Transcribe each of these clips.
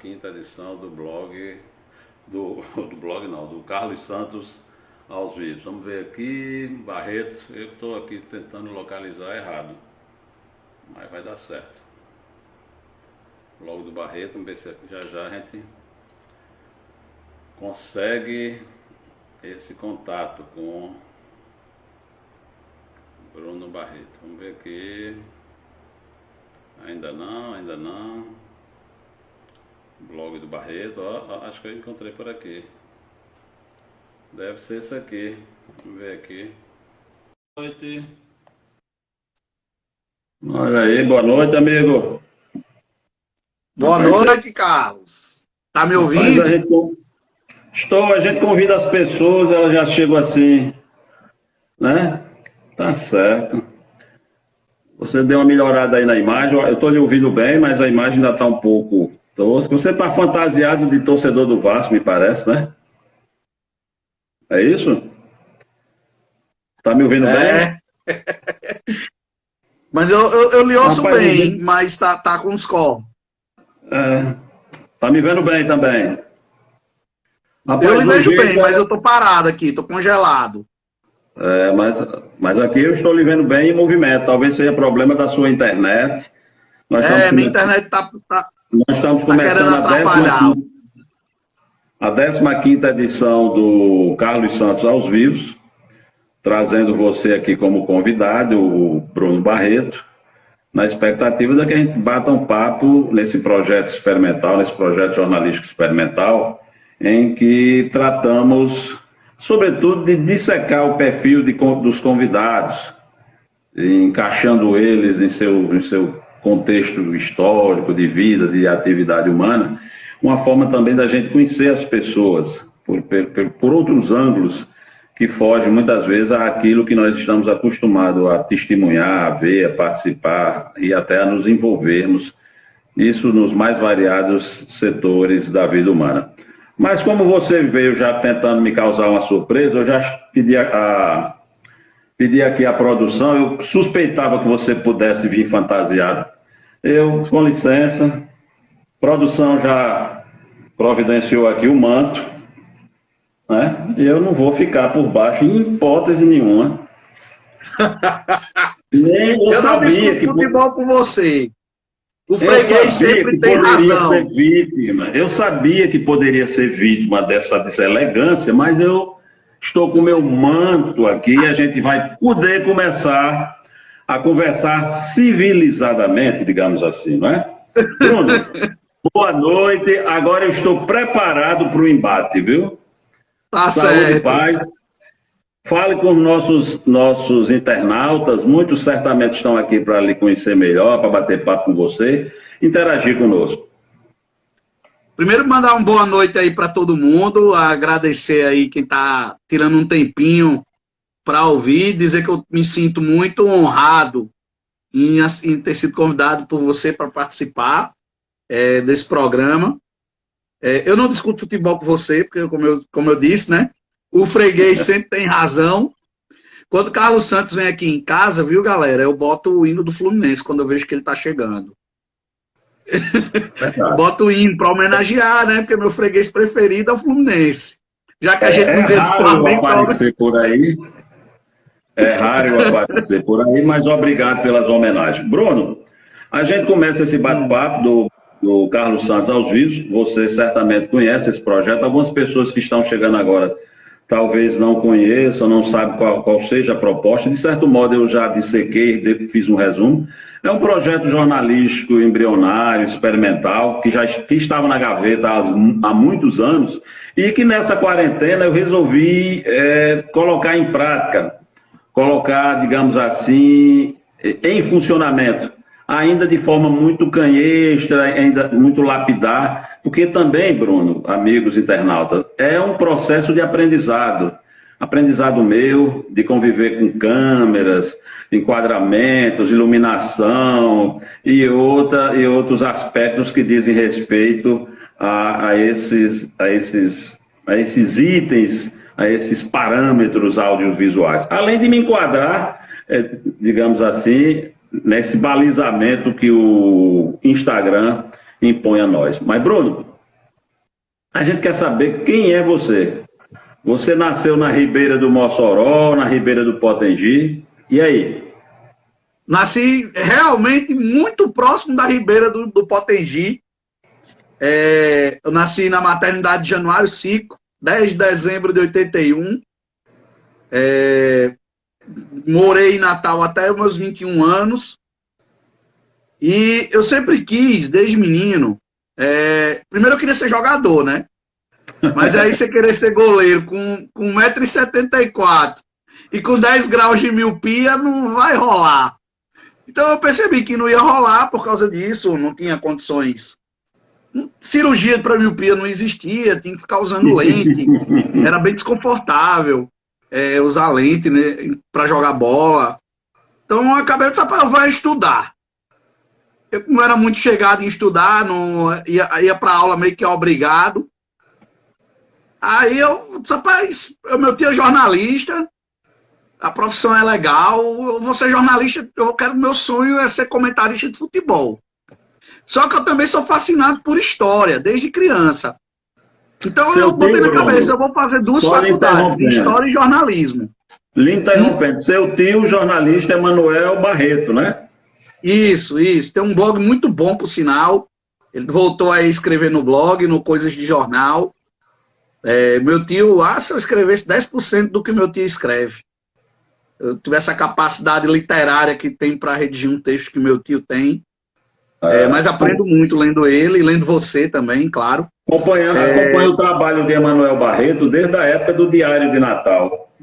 15ª edição do blog, do blog não, do Carlos Santos aos Vivos. Vamos ver aqui, Barreto, eu estou aqui tentando localizar errado, mas vai dar certo. Blog do Barreto, vamos ver se já já a gente consegue esse contato com Bruno Barreto. Vamos ver aqui. Ainda não. Blog do Barreto, ó, acho que eu encontrei por aqui. Deve ser esse aqui. Vamos ver aqui. Boa noite. Olha aí, boa noite, amigo. Boa noite, Carlos. Tá me ouvindo? A gente convida as pessoas, elas já chegam assim, né? Tá certo. Você deu uma melhorada aí na imagem, eu estou lhe ouvindo bem, mas a imagem ainda está um pouco tosca. Você está fantasiado de torcedor do Vasco, me parece, né? É isso? Tá me ouvindo bem? Mas eu lhe ouço bem, mas tá com os corres. Tá me vendo bem também? Rapaz, eu lhe vejo bem, mas eu tô parado aqui, tô congelado. Mas aqui eu estou lhe vendo bem em movimento. Talvez seja problema da sua internet. Minha internet nós estamos começando querendo atrapalhar. a 15ª edição do Carlos Santos aos Vivos, trazendo você aqui como convidado, o Bruno Barreto, na expectativa de que a gente bata um papo nesse projeto experimental, nesse projeto jornalístico experimental, em que tratamos, sobretudo, de dissecar o perfil dos convidados, encaixando eles em seu contexto histórico, de vida, de atividade humana, uma forma também da gente conhecer as pessoas por outros ângulos que fogem muitas vezes àquilo que nós estamos acostumados a testemunhar, a ver, a participar e até a nos envolvermos, isso nos mais variados setores da vida humana. Mas como você veio já tentando me causar uma surpresa, eu já pedi aqui à produção, eu suspeitava que você pudesse vir fantasiado. Com licença, produção já providenciou aqui o manto, né? E eu não vou ficar por baixo em hipótese nenhuma. Eu não discuto futebol com você. O freguês sempre tem razão. Eu sabia que poderia ser vítima dessa deselegância, mas eu estou com o meu manto aqui e a gente vai poder começar a conversar civilizadamente, digamos assim, não é? Bruno, boa noite. Agora eu estou preparado para o embate, viu? Tá Saúde, certo. paz. Fale com os nossos internautas, muitos certamente estão aqui para lhe conhecer melhor, para bater papo com você, interagir conosco. Primeiro, mandar uma boa noite aí para todo mundo, agradecer aí quem está tirando um tempinho para ouvir, dizer que eu me sinto muito honrado em ter sido convidado por você para participar desse programa. Eu não discuto futebol com você, porque como eu disse, né? O freguês sempre tem razão. Quando o Carlos Santos vem aqui em casa, viu, galera? Eu boto o hino do Fluminense quando eu vejo que ele tá chegando. Boto o hino para homenagear, né? Porque meu freguês preferido é o Fluminense. Já que a gente não vê do Flamengo... É raro eu aparecer por aí, mas obrigado pelas homenagens. Bruno, a gente começa esse bate-papo do Carlos Santos aos Vivos. Você certamente conhece esse projeto. Algumas pessoas que estão chegando agora talvez não conheçam, não sabem qual seja a proposta. De certo modo, eu já dissequei, fiz um resumo. É um projeto jornalístico embrionário, experimental, que estava na gaveta há muitos anos e que nessa quarentena eu resolvi colocar em prática, colocar, digamos assim, em funcionamento, ainda de forma muito canhestra, ainda muito lapidar, porque também, Bruno, amigos internautas, é um processo de aprendizado meu, de conviver com câmeras, enquadramentos, iluminação e outros aspectos que dizem respeito a esses itens, a esses parâmetros audiovisuais. Além de me enquadrar, digamos assim, nesse balizamento que o Instagram impõe a nós. Mas, Bruno, A gente quer saber quem é você. Você nasceu na Ribeira do Mossoró, na Ribeira do Potengi, e aí? Nasci realmente muito próximo da Ribeira do Potengi. Eu nasci na maternidade de Januário Cico, 10 de dezembro de 81. Morei em Natal até os meus 21 anos. E eu sempre quis, desde menino, primeiro eu queria ser jogador, né? Mas aí você querer ser goleiro com 1,74 m e com 10 graus de miopia, não vai rolar. Então eu percebi que não ia rolar por causa disso, não tinha condições. Cirurgia para miopia não existia, tinha que ficar usando lente, era bem desconfortável usar lente, né, para jogar bola. Então eu acabei de eu vou estudar. Eu não era muito chegado em estudar, não ia para aula meio que obrigado. Aí eu disse, rapaz, meu tio é jornalista, a profissão é legal, eu vou ser jornalista, meu sonho é ser comentarista de futebol. Só que eu também sou fascinado por história, desde criança. Então eu botei na cabeça, eu vou fazer duas faculdades, de história e jornalismo. Lhe interrompendo, seu tio jornalista Emanuel Barreto, né? Isso. Tem um blog muito bom, por sinal. Ele voltou a escrever no blog, no Coisas de Jornal. Meu tio, se eu escrevesse 10% do que meu tio escreve, eu tivesse a capacidade literária que tem para redigir um texto que meu tio tem. Mas aprendo muito lendo ele e lendo você também, claro. Acompanho o trabalho de Emanuel Barreto desde a época do Diário de Natal.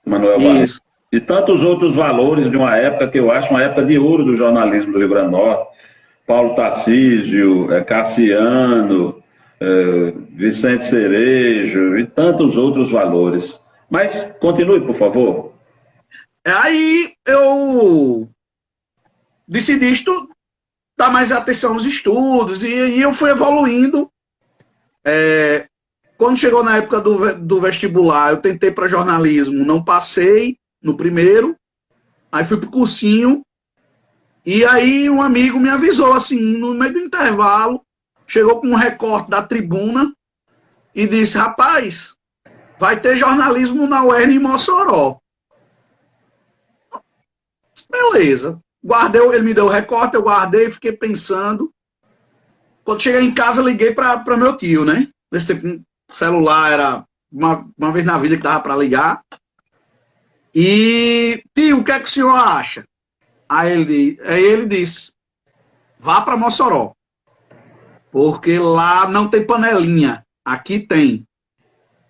Emanuel Barreto. E tantos outros valores de uma época que eu acho uma época de ouro do jornalismo do Rio Grande do Norte. Paulo Tarcísio, Cassiano, Vicente Cerejo e tantos outros valores. Mas continue, por favor. Aí eu decidi dar mais atenção aos estudos e eu fui evoluindo. Quando chegou na época do vestibular, eu tentei para jornalismo, não passei no primeiro, aí fui pro cursinho, e aí um amigo me avisou, assim, no meio do intervalo, chegou com um recorte da Tribuna e disse, rapaz, vai ter jornalismo na UERN em Mossoró. Beleza. Ele me deu o recorte, eu guardei, fiquei pensando. Quando cheguei em casa, liguei para meu tio, né? Nesse tempo, o celular era uma vez na vida que dava para ligar. E, tio, o que é que o senhor acha? Aí ele disse, vá para Mossoró. Porque lá não tem panelinha. Aqui tem.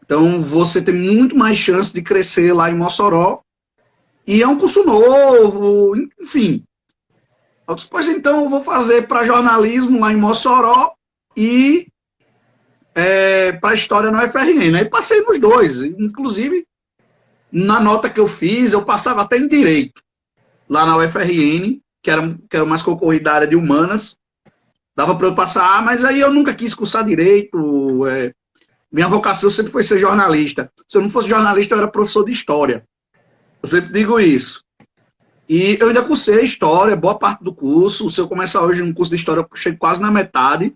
Então, você tem muito mais chance de crescer lá em Mossoró. E é um curso novo, enfim. Eu disse, pois então eu vou fazer para jornalismo lá em Mossoró e para história no UFRN. Aí passei nos dois. Inclusive, na nota que eu fiz, eu passava até em direito. Lá na UFRN, que era mais concorrida da área de humanas. Dava para eu passar, mas aí eu nunca quis cursar direito. Minha vocação sempre foi ser jornalista. Se eu não fosse jornalista, eu era professor de história. Eu sempre digo isso. E eu ainda cursei história, boa parte do curso. Se eu começar hoje um curso de história, eu chego quase na metade.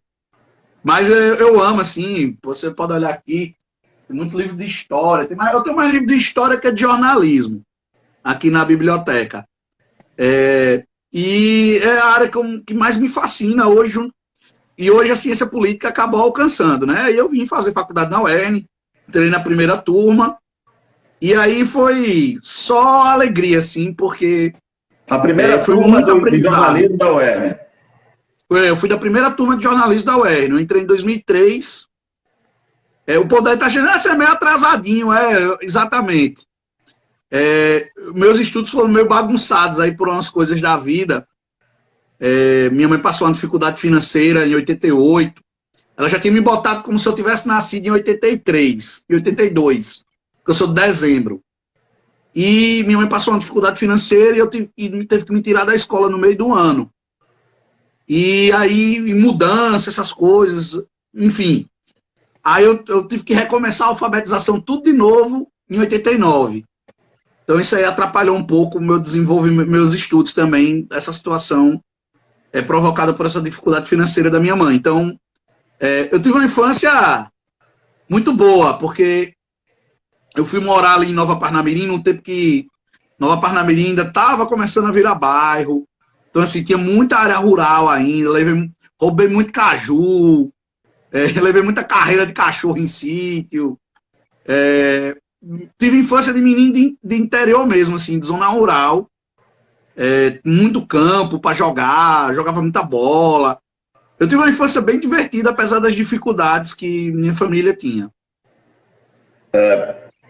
Mas eu amo, assim, você pode olhar aqui, tem muito livro de história. Eu tenho mais livro de história que de jornalismo, aqui na biblioteca. E é a área que mais me fascina hoje. E hoje a ciência política acabou alcançando, né? E eu vim fazer faculdade na UERN, entrei na primeira turma. E aí foi só alegria, assim, porque... A primeira turma de jornalismo da UERN. Eu fui da primeira turma de jornalismo da UERN. Eu entrei em 2003. O poder está achando, você é meio atrasadinho, exatamente. Meus estudos foram meio bagunçados aí por umas coisas da vida. Minha mãe passou uma dificuldade financeira em 88. Ela já tinha me botado como se eu tivesse nascido em 83, em 82. Que eu sou de dezembro. E minha mãe passou uma dificuldade financeira e teve que me tirar da escola no meio do ano. E aí, mudança, essas coisas, enfim. Aí eu tive que recomeçar a alfabetização tudo de novo em 89. Então isso aí atrapalhou um pouco o meu desenvolvimento, meus estudos também, essa situação provocada por essa dificuldade financeira da minha mãe. Então, eu tive uma infância muito boa, porque eu fui morar ali em Nova Parnamirim, num tempo que Nova Parnamirim ainda estava começando a virar bairro. Então, assim, tinha muita área rural ainda. Roubei muito caju, levei muita carreira de cachorro em sítio. Tive infância de menino de interior mesmo, assim, de zona rural. Muito campo para jogar, jogava muita bola. Eu tive uma infância bem divertida, apesar das dificuldades que minha família tinha.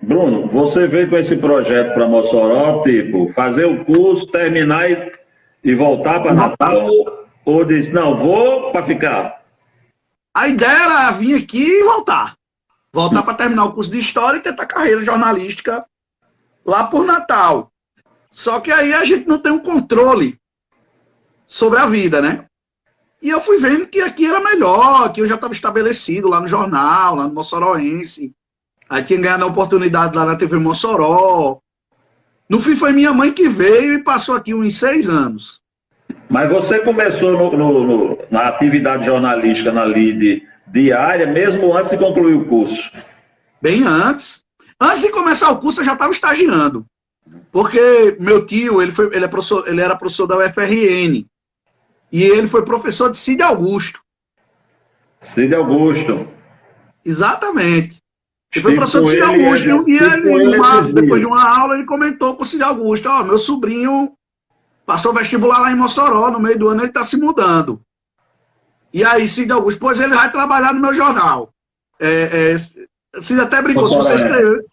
Bruno, você veio com esse projeto para Mossoró, tipo, fazer o curso, terminar e voltar para Natal? Ou disse, não, vou para ficar? A ideia era vir aqui e voltar. Voltar para terminar o curso de História e tentar carreira jornalística lá por Natal. Só que aí a gente não tem um controle sobre a vida, né? E eu fui vendo que aqui era melhor, que eu já estava estabelecido lá no jornal, lá no Mossoroense. Aí tinha ganhado a oportunidade lá na TV Mossoró. No fim foi minha mãe que veio e passou aqui uns 6 anos. Mas você começou na atividade jornalística na lide diária, mesmo antes de concluir o curso? Bem antes. Antes de começar o curso eu já estava estagiando. Porque meu tio, ele era professor da UFRN. E ele foi professor de Cide Augusto. Cide Augusto. Exatamente. Ele foi professor de Cide Augusto. E um dia, depois de uma aula, ele comentou com o Cide Augusto: ó, meu sobrinho passou vestibular lá em Mossoró, no meio do ano ele está se mudando. E aí, Cide Augusto, pois ele vai trabalhar no meu jornal. Cide até brincou, se você escrever...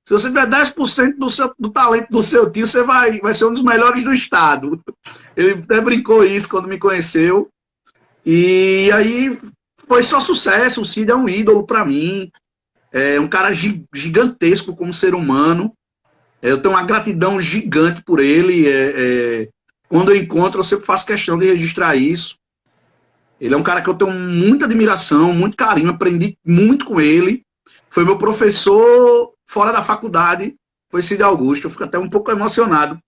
Se você tiver 10% do talento do seu tio, você vai ser um dos melhores do estado. Ele até brincou isso quando me conheceu. E aí foi só sucesso. O Cid é um ídolo para mim. É um cara gigantesco como ser humano. Eu tenho uma gratidão gigante por ele. Quando eu encontro, eu sempre faço questão de registrar isso. Ele é um cara que eu tenho muita admiração, muito carinho. Aprendi muito com ele. Foi meu professor fora da faculdade, foi Cide Augusto. Eu fico até um pouco emocionado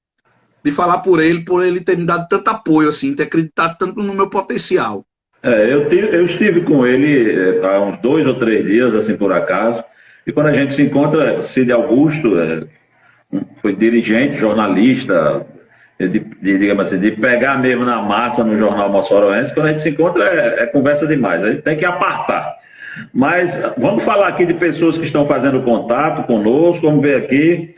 de falar por ele ter me dado tanto apoio, assim, ter acreditado tanto no meu potencial. Eu estive com ele há uns 2 ou 3 dias, assim, por acaso, e quando a gente se encontra, Cide Augusto foi dirigente, jornalista, digamos assim, de pegar mesmo na massa no jornal Mossoroense. Quando a gente se encontra é conversa demais, a gente tem que apartar. Mas vamos falar aqui de pessoas que estão fazendo contato conosco. Vamos ver aqui.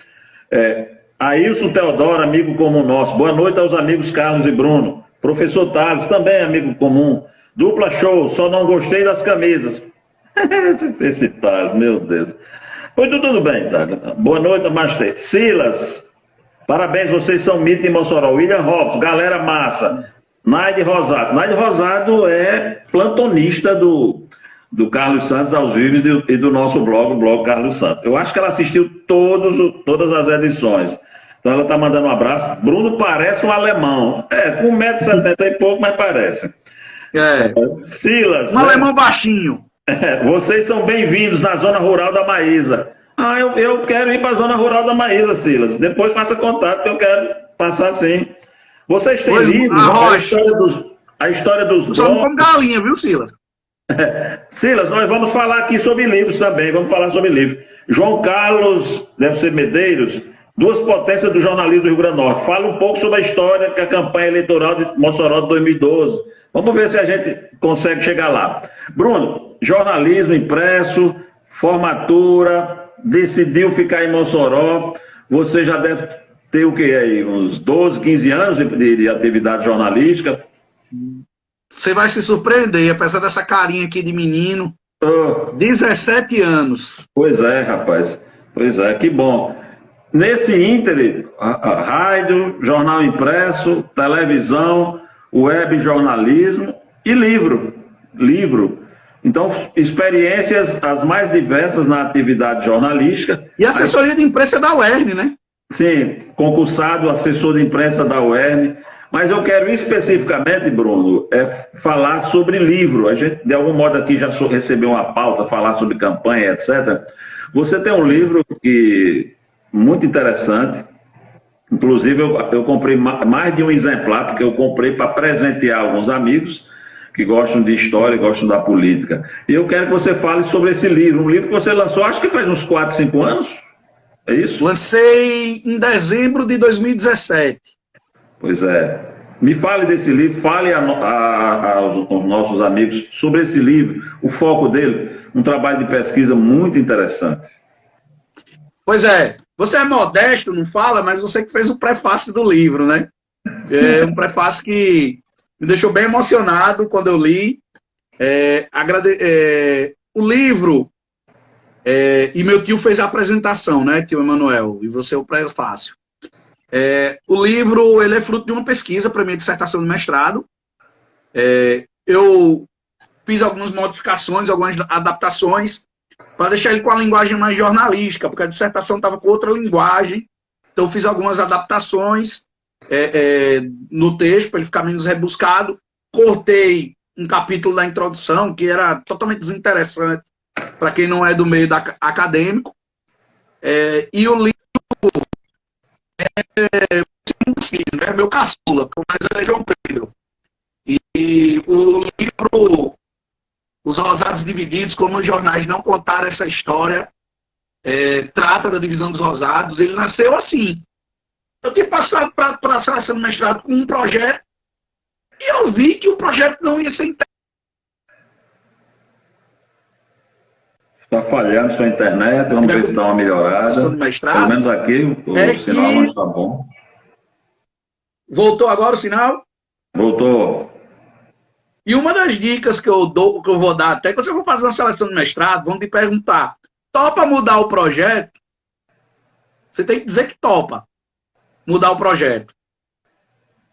Ailson Teodoro, amigo comum nosso. Boa noite aos amigos Carlos e Bruno. Professor Thales, também amigo comum. Dupla show, só não gostei das camisas. Esse Thales, meu Deus. Pois tudo bem, Thales. Boa noite, Master. Silas, parabéns, vocês são mito em Mossoró. William Robson, galera massa. Naide Rosado. Naide Rosado é plantonista do Carlos Santos aos vivos e do nosso blog, o blog Carlos Santos. Eu acho que ela assistiu todas as edições. Então ela está mandando um abraço. Bruno parece um alemão. Com 1,70 m e pouco, mas parece. Silas. Um alemão baixinho. Vocês são bem-vindos na zona rural da Maísa. Eu quero ir para a zona rural da Maísa, Silas. Depois faça contato que eu quero passar sim. Vocês têm livros? A história dos só não como galinha, viu, Silas? Silas, nós vamos falar aqui sobre livros também, vamos falar sobre livros. João Carlos, deve ser Medeiros, Duas Potências do Jornalismo do Rio Grande do Norte. Fala um pouco sobre a história que a campanha eleitoral de Mossoró de 2012. Vamos ver se a gente consegue chegar lá. Bruno, jornalismo impresso, formatura, decidiu ficar em Mossoró. Você já deve ter o que aí? Uns 12, 15 anos de atividade jornalística? Você vai se surpreender, apesar dessa carinha aqui de menino. 17 anos. Pois é, rapaz. Pois é, que bom. Nesse ínter, rádio, jornal impresso, televisão, web jornalismo e livro. Então, experiências as mais diversas na atividade jornalística. E assessoria de imprensa da UERN, né? Sim, concursado, assessor de imprensa da UERN. Mas eu quero especificamente, Bruno, falar sobre livro. A gente, de algum modo, aqui já recebeu uma pauta, falar sobre campanha, etc. Você tem um livro muito interessante. Inclusive, eu comprei mais de um exemplar, porque eu comprei para presentear alguns amigos, que gostam de história e gostam da política. E eu quero que você fale sobre esse livro, um livro que você lançou, acho que faz uns 4, 5 anos, é isso? Lancei em dezembro de 2017. Pois é. Me fale desse livro, fale aos nossos amigos sobre esse livro, o foco dele, um trabalho de pesquisa muito interessante. Pois é, você é modesto, não fala, mas você que fez o prefácio do livro, né? É um prefácio que me deixou bem emocionado quando eu li. O livro, e meu tio fez a apresentação, né, tio Emanuel, e você o prefácio. O livro, ele é fruto de uma pesquisa para minha dissertação de mestrado. Eu fiz algumas modificações, algumas adaptações, para deixar ele com a linguagem mais jornalística, porque a dissertação estava com outra linguagem. Então, eu fiz algumas adaptações no texto, para ele ficar menos rebuscado. Cortei um capítulo da introdução, que era totalmente desinteressante para quem não é do meio acadêmico. E o livro segundo filho, né? Meu caçula, que mais é João Pedro. E o livro Os Rosados Divididos, como os jornais não contaram essa história, trata da divisão dos rosados. Ele nasceu assim. Eu tinha passado para a seleção do mestrado com um projeto e eu vi que o projeto não ia ser Está falhando sua internet, vamos ver se dá uma melhorada. Pelo menos aqui o sinal não está bom. Voltou agora o sinal? Voltou. E uma das dicas que eu vou dar, até que você for fazer uma seleção de mestrado, vão te perguntar, topa mudar o projeto? Você tem que dizer que topa mudar o projeto.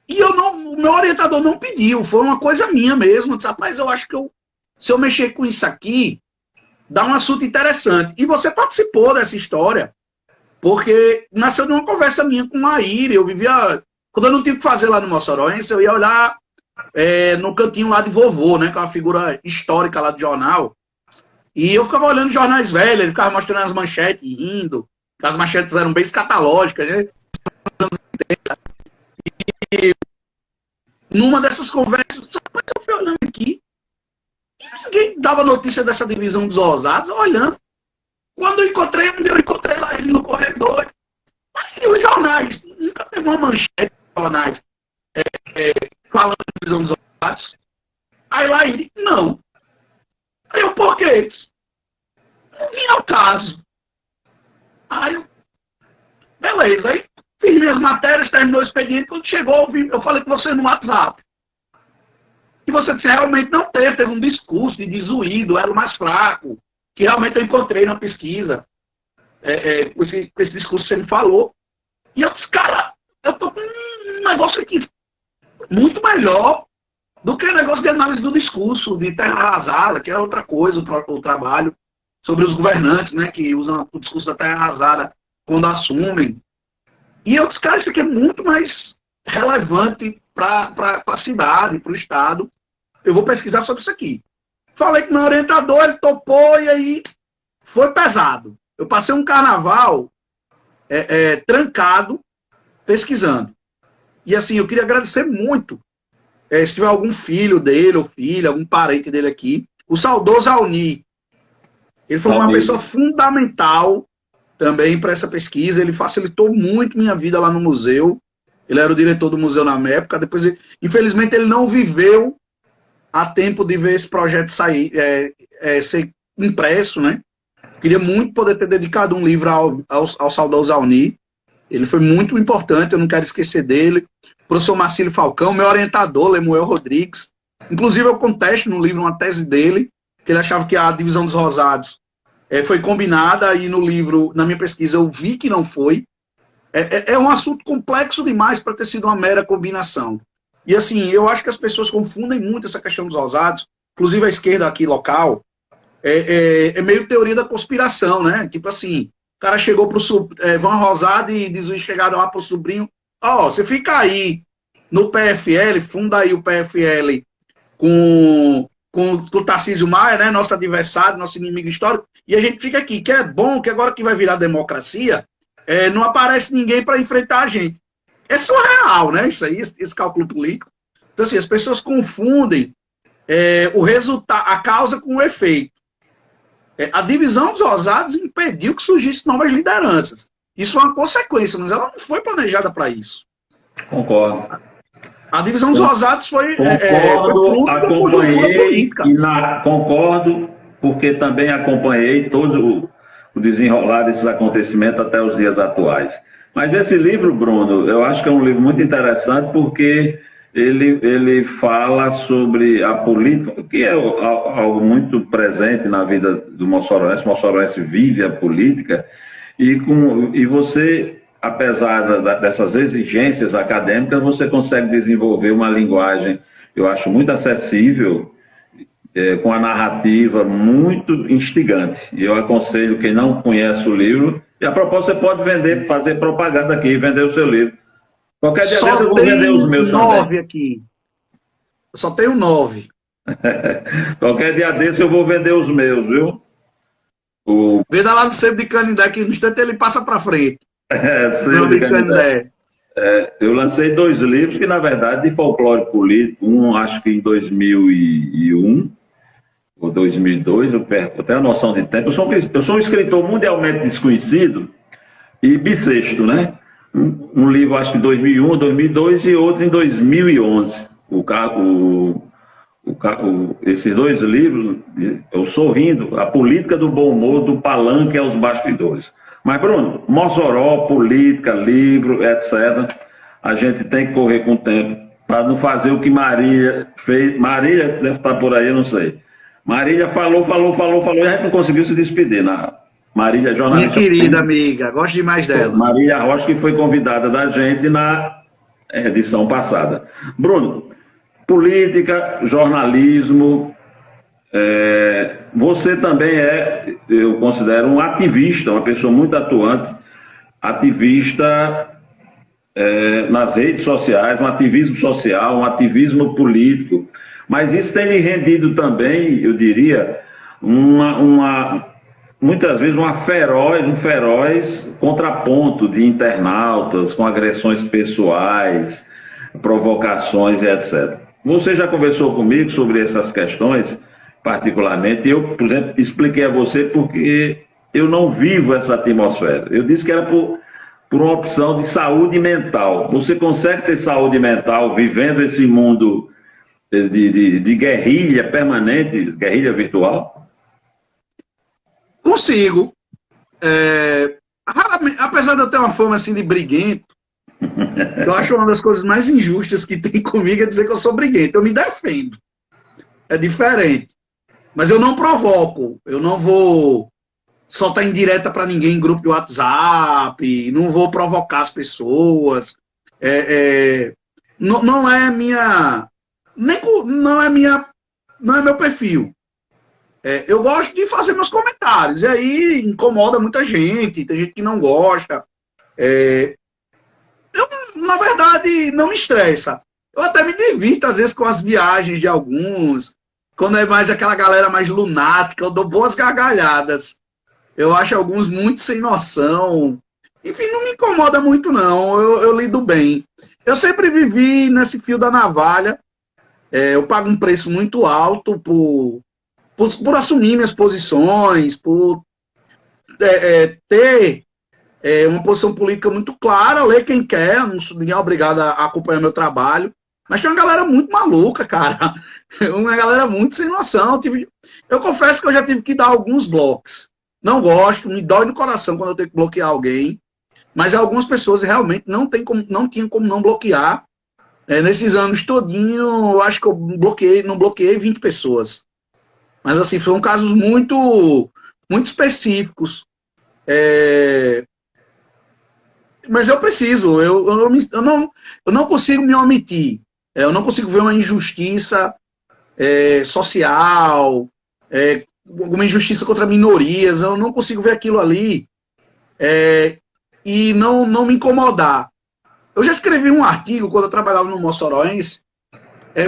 E o meu orientador não pediu, foi uma coisa minha mesmo. Eu disse, rapaz, eu acho que se eu mexer com isso aqui, dá um assunto interessante. E você participou dessa história, porque nasceu de uma conversa minha com a Ira. Eu vivia... Quando eu não tinha o que fazer lá no Moçoroense, eu ia olhar no cantinho lá de vovô, né, que é uma figura histórica lá do jornal. E eu ficava olhando jornais velhos, ele ficava mostrando as manchetes, rindo. As manchetes eram bem escatológicas, né? E numa dessas conversas, eu fui olhando aqui, e ninguém dava notícia dessa divisão dos ousados, olhando. Quando eu encontrei lá ele no corredor. Aí os jornais, nunca teve uma manchete de jornais falando da divisão dos ousados. Aí lá ele, não. Aí eu, por quê? Não vinha ao caso. Aí eu, beleza, aí fiz minhas matérias, terminou o expediente, quando chegou, eu falei com você no WhatsApp. E você disse, realmente não teve um discurso de desuído, era o mais fraco, que realmente eu encontrei na pesquisa, com esse discurso que você me falou. E eu disse, cara, eu tô com um negócio aqui muito melhor do que o negócio de análise do discurso, de terra arrasada, que é outra coisa, o trabalho sobre os governantes, né, que usam o discurso da terra arrasada quando assumem. E eu disse, cara, isso aqui é muito mais relevante para a cidade, para o Estado. Eu vou pesquisar sobre isso aqui. Falei com meu orientador, ele topou e aí foi pesado. Eu passei um carnaval trancado, pesquisando. E assim, eu queria agradecer muito, se tiver algum filho dele ou filha, algum parente dele aqui, o saudoso Alni. Ele foi uma pessoa fundamental também para essa pesquisa, ele facilitou muito minha vida lá no museu. Ele era o diretor do museu na época, depois, infelizmente, ele não viveu a tempo de ver esse projeto sair, ser impresso, né? Queria muito poder ter dedicado um livro ao saudoso Alni. Ele foi muito importante, eu não quero esquecer dele. O professor Marcílio Falcão, meu orientador, Lemuel Rodrigues. Inclusive, eu contesto no livro uma tese dele, que ele achava que a divisão dos rosados foi combinada, e no livro, na minha pesquisa, eu vi que não foi. É um assunto complexo demais para ter sido uma mera combinação. E assim, eu acho que as pessoas confundem muito essa questão dos rosados, inclusive a esquerda aqui local, é meio teoria da conspiração, né? Tipo assim, o cara chegou pro Van Rosado e chegaram lá pro sobrinho, você fica aí no PFL, funda aí o PFL com o Tarcísio Maia, né? Nosso adversário, nosso inimigo histórico, e a gente fica aqui, que é bom, que agora que vai virar democracia, não aparece ninguém para enfrentar a gente. É surreal, né? Isso aí, esse cálculo político. Então, assim, as pessoas confundem o resultado, a causa com o efeito. A divisão dos ousados impediu que surgissem novas lideranças. Isso é uma consequência, mas ela não foi planejada para isso. Concordo. A divisão dos ousados foi fruto acompanhei concordo, porque também acompanhei todo o desenrolar desses acontecimentos até os dias atuais. Mas esse livro, Bruno, eu acho que é um livro muito interessante porque ele fala sobre a política, que é algo muito presente na vida do moçoroense. O moçoroense vive a política e você, apesar dessas exigências acadêmicas, você consegue desenvolver uma linguagem, eu acho, muito acessível, com a narrativa muito instigante. E eu aconselho quem não conhece o livro, e a propósito você pode vender, fazer propaganda aqui, vender o seu livro. Qualquer dia desse eu vou vender os meus também. Só 9 aqui. Eu só tenho 9. Qualquer dia desse eu vou vender os meus, viu? Venda lá no Sebo de Canindé, que no instante ele passa para frente. Sebo de Canindé. Eu lancei 2 livros que, na verdade, de folclore político. Um, acho que em 2001 ou 2002, eu perco até a noção de tempo. Eu sou um escritor mundialmente desconhecido e bissexto, né? Um livro, acho que em 2001, 2002 e outro em 2011. Esses 2 livros, eu Sorrindo, a política do bom humor, do palanque aos bastidores. Mas, Bruno, Mossoró, política, livro, etc., a gente tem que correr com o tempo para não fazer o que Marília fez. Marília deve estar por aí, eu não sei. Marília falou, e a gente não conseguiu se despedir. Marília, jornalista. Minha querida amiga, gosto demais dela. Marília Rocha, que foi convidada da gente na edição passada. Bruno, política, jornalismo, você também eu considero um ativista, uma pessoa muito atuante, ativista nas redes sociais, um ativismo social, um ativismo político, mas isso tem lhe rendido também, eu diria, muitas vezes um feroz contraponto de internautas com agressões pessoais, provocações e etc. Você já conversou comigo sobre essas questões, particularmente, eu, por exemplo, expliquei a você porque eu não vivo essa atmosfera. Eu disse que era por uma opção de saúde mental. Você consegue ter saúde mental vivendo esse mundo de guerrilha permanente, guerrilha virtual? Consigo. Apesar de eu ter uma fama assim de briguento, eu acho uma das coisas mais injustas que tem comigo é dizer que eu sou briguento. Eu me defendo. É diferente. Mas eu não provoco. Eu não vou soltar indireta para ninguém em grupo de WhatsApp. Não vou provocar as pessoas. Não é minha... Não é meu perfil. Eu gosto de fazer meus comentários. E aí incomoda muita gente. Tem gente que não gosta. Na verdade, não me estressa. Eu até me divirto, às vezes, com as viagens de alguns. Quando é mais aquela galera mais lunática, eu dou boas gargalhadas. Eu acho alguns muito sem noção. Enfim, não me incomoda muito, não. Eu lido bem. Eu sempre vivi nesse fio da navalha. Eu pago um preço muito alto por assumir minhas posições, por ter uma posição política muito clara, ler quem quer, ninguém é obrigado a acompanhar meu trabalho. Mas tem uma galera muito maluca, cara. Uma galera muito sem noção. Eu confesso que eu já tive que dar alguns blocos. Não gosto, me dói no coração quando eu tenho que bloquear alguém. Mas algumas pessoas realmente não tinham como não bloquear. Nesses anos todinho, eu acho que eu não bloqueei 20 pessoas. Mas assim, foram casos muito, muito específicos. Mas eu preciso, eu não consigo me omitir. Eu não consigo ver uma injustiça social, alguma injustiça contra minorias. Eu não consigo ver aquilo ali e não me incomodar. Eu já escrevi um artigo quando eu trabalhava no Moçoroense,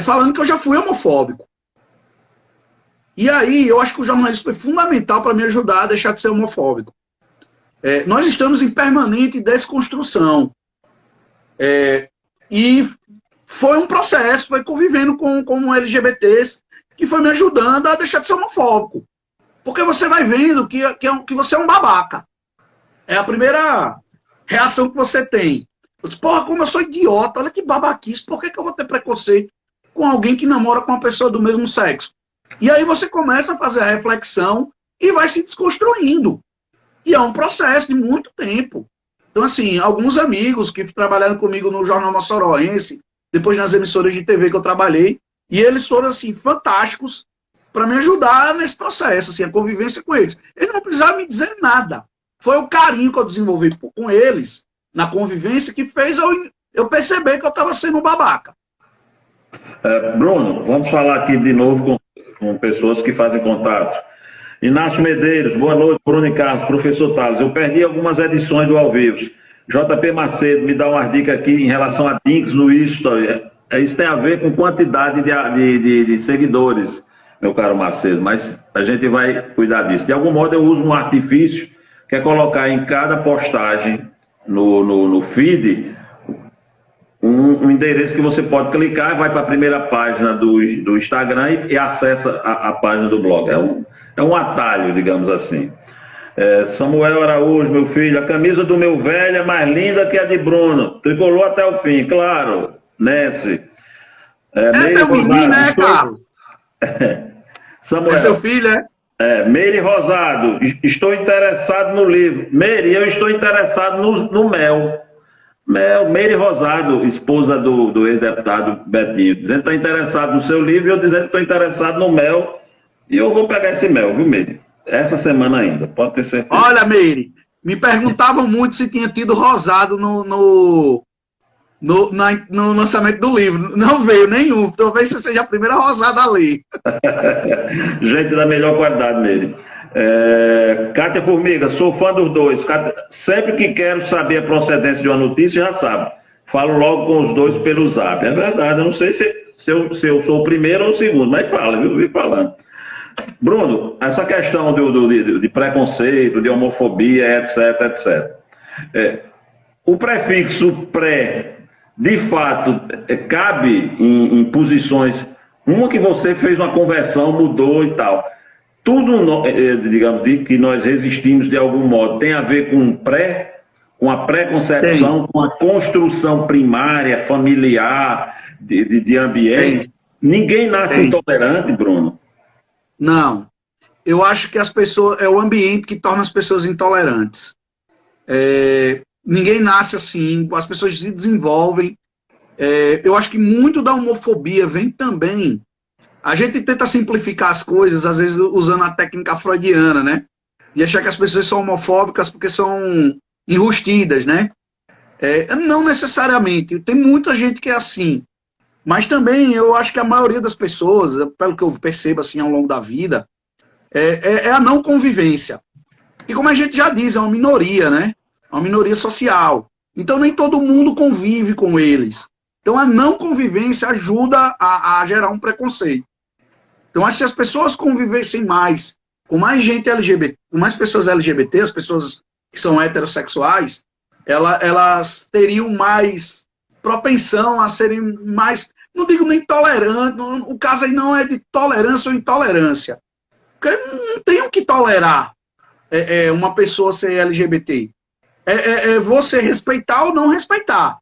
falando que eu já fui homofóbico. E aí, eu acho que o jornalismo foi fundamental para me ajudar a deixar de ser homofóbico. Nós estamos em permanente desconstrução. E foi um processo, foi convivendo com LGBTs que foi me ajudando a deixar de ser homofóbico. Porque você vai vendo que você é um babaca. É a primeira reação que você tem. Eu disse, porra, como eu sou idiota, olha que babaquice, por que eu vou ter preconceito com alguém que namora com uma pessoa do mesmo sexo? E aí você começa a fazer a reflexão e vai se desconstruindo. E é um processo de muito tempo. Então, assim, alguns amigos que trabalharam comigo no Jornal Mossoroense, depois nas emissoras de TV que eu trabalhei, e eles foram, assim, fantásticos para me ajudar nesse processo, assim, a convivência com eles. Eles não precisavam me dizer nada. Foi o carinho que eu desenvolvi com eles, na convivência, que fez eu perceber que eu estava sendo um babaca. Bruno, vamos falar aqui de novo com pessoas que fazem contato. Inácio Medeiros, boa noite, Bruno e Carlos, professor Tales. Eu perdi algumas edições do Ao Vivo. JP Macedo me dá uma dica aqui em relação a links no History. Isso tem a ver com quantidade de seguidores, meu caro Macedo, mas a gente vai cuidar disso. De algum modo eu uso um artifício, que é colocar em cada postagem no feed um endereço que você pode clicar, vai para a primeira página do Instagram e acessa a página do blog. É um atalho, digamos assim. Samuel Araújo, meu filho, a camisa do meu velho é mais linda que a de Bruno. Tricolor até o fim, claro. Nesce. Teu menino, né, Carlos? Samuel. É seu filho, é? Meire Rosado, estou interessado no livro. Meire, eu estou interessado no mel. Meire Rosado, esposa do ex-deputado Betinho, dizendo que está interessado no seu livro e eu dizendo que estou interessado no mel. E eu vou pegar esse mel, viu, Meire? Essa semana ainda, pode ter certeza. Olha, Meire, me perguntavam muito se tinha tido Rosado no lançamento do livro. Não veio nenhum. Talvez você seja a primeira Rosada ali. Gente da melhor qualidade, Meire. Cátia Formiga, sou fã dos dois. Sempre que quero saber a procedência de uma notícia, já sabe. Falo logo com os dois pelo zap. É verdade, eu não sei se eu sou o primeiro ou o segundo, mas fala, viu? Vi falando. Bruno, essa questão de preconceito, de homofobia, etc. O prefixo pré, de fato, cabe em posições. Uma que você fez uma conversão, mudou e tal. Tudo, digamos, que nós resistimos de algum modo, tem a ver com a preconcepção, com a construção primária, familiar, de ambiente. Ninguém nasce intolerante, Bruno. Não. Eu acho que as pessoas, é o ambiente que torna as pessoas intolerantes. Ninguém nasce assim, as pessoas se desenvolvem. Eu acho que muito da homofobia vem também. A gente tenta simplificar as coisas, às vezes usando a técnica freudiana, né? E achar que as pessoas são homofóbicas porque são enrustidas, né? Não necessariamente. Tem muita gente que é assim. Mas também eu acho que a maioria das pessoas, pelo que eu percebo assim ao longo da vida, é a não convivência. E como a gente já diz, é uma minoria, né? É uma minoria social. Então nem todo mundo convive com eles. Então a não convivência ajuda a gerar um preconceito. Então acho que se as pessoas convivessem mais, com mais gente LGBT, com mais pessoas LGBT, as pessoas que são heterossexuais, elas teriam mais propensão a serem mais, não digo nem tolerantes, o caso aí não é de tolerância ou intolerância. Porque não tem o que tolerar uma pessoa ser LGBT. É você respeitar ou não respeitar.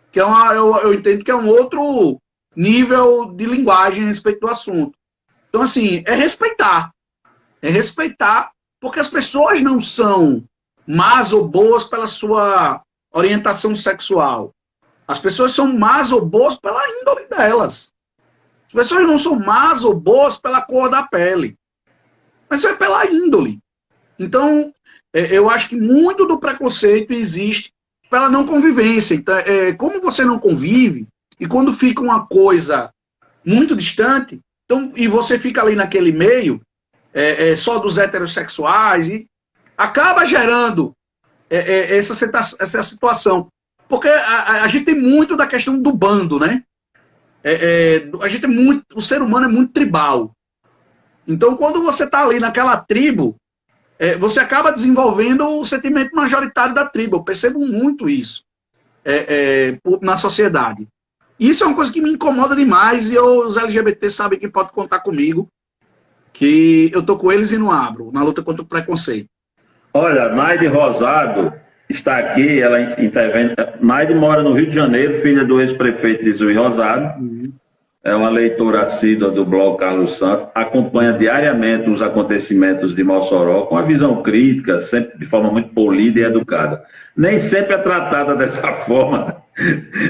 Que eu entendo que é um outro nível de linguagem a respeito do assunto. Então, assim, é respeitar. É respeitar, porque as pessoas não são más ou boas pela sua orientação sexual. As pessoas são más ou boas pela índole delas. As pessoas não são más ou boas pela cor da pele. Mas é pela índole. Então, eu acho que muito do preconceito existe pela não convivência. Então, como você não convive, e quando fica uma coisa muito distante, então, e você fica ali naquele meio, só dos heterossexuais, e acaba gerando essa situação. Porque a gente tem muito da questão do bando, né? O ser humano é muito tribal. Então, quando você está ali naquela tribo, você acaba desenvolvendo o sentimento majoritário da tribo. Eu percebo muito isso na sociedade. Isso é uma coisa que me incomoda demais e os LGBT sabem que pode contar comigo, que eu tô com eles e não abro, na luta contra o preconceito. Olha, Naide Rosado está aqui, ela intervém. Naide mora no Rio de Janeiro, filha do ex-prefeito de Zui Rosado. É uma leitora assídua do blog Carlos Santos, acompanha diariamente os acontecimentos de Mossoró com a visão crítica, sempre de forma muito polida e educada. Nem sempre é tratada dessa forma